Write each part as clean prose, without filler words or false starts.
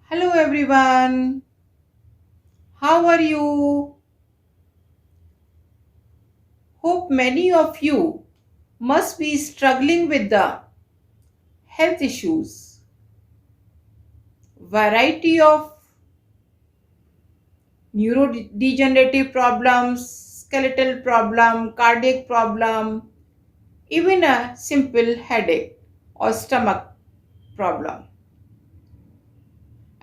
Hello everyone. How are you? Hope many of you must be struggling with the health issues. Variety of neurodegenerative problems, skeletal problem, cardiac problem, even a simple headache or stomach problem.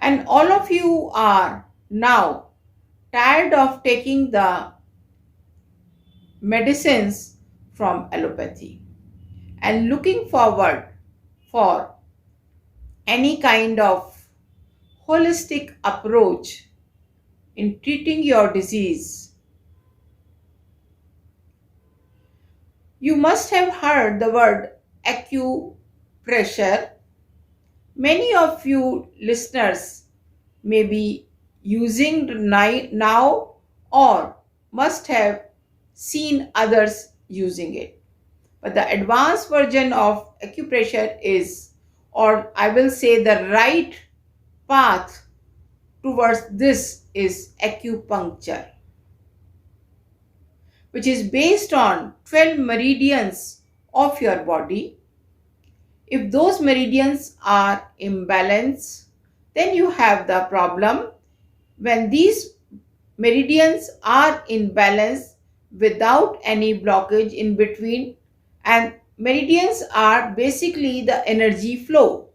And all of you are now tired of taking the medicines from allopathy and looking forward for any kind of holistic approach in treating your disease. You must have heard the word acupressure. Many of you listeners may be using now or must have seen others using it. But the advanced version of acupressure is, or I will say, the right path towards this is acupuncture, which is based on 12 meridians of your body. If those meridians are imbalanced, then you have the problem. When these meridians are in balance without any blockage in between, and meridians are basically the energy flow,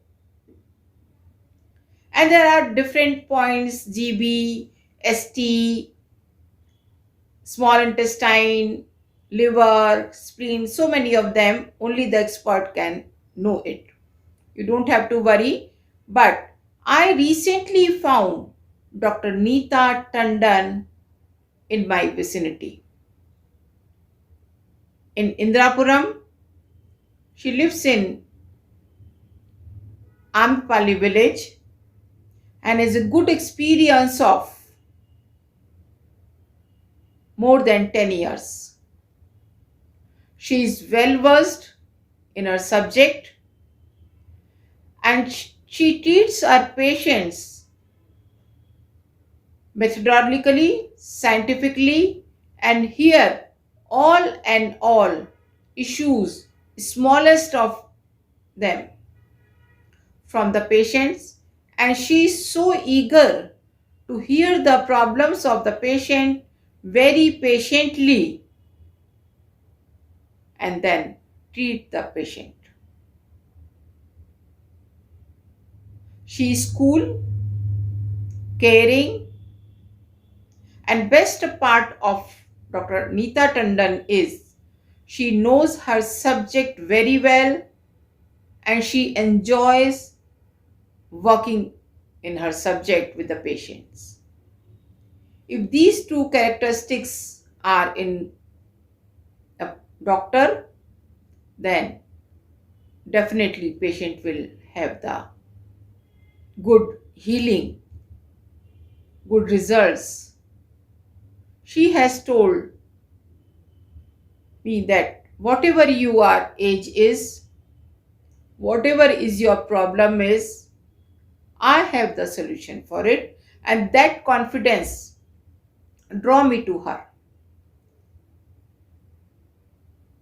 and there are different points: GB, ST, small intestine, liver, spleen, so many of them, only the expert can know it. You don't have to worry. But I recently found Dr. Neeta Tandon in my vicinity. In Indrapuram, she lives in Ampali village and has a good experience of more than 10 years. She is well versed in her subject and she treats her patients methodologically, scientifically, and here all issues, smallest of them, from the patients, and she is so eager to hear the problems of the patient very patiently and then treat the patient. She is cool, caring, and best part of Dr. Neeta Tandon is she knows her subject very well and she enjoys working in her subject with the patients. If these two characteristics are in a doctor, then definitely patient will have the good healing, good results. She has told me that whatever your age is, whatever is your problem is, I have the solution for it, and that confidence draw me to her.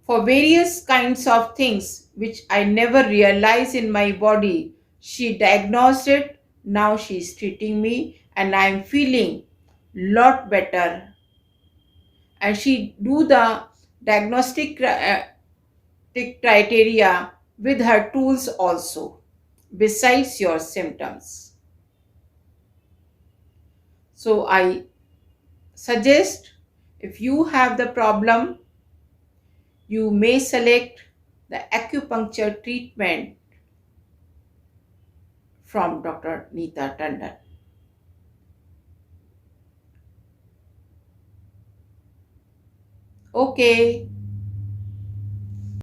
For various kinds of things which I never realized in my body, she diagnosed it. Now she is treating me and I am feeling lot better. And she do the diagnostic criteria with her tools also, besides your symptoms. So I suggest, if you have the problem, you may select the acupuncture treatment from Dr. Neeta Tandon. Okay.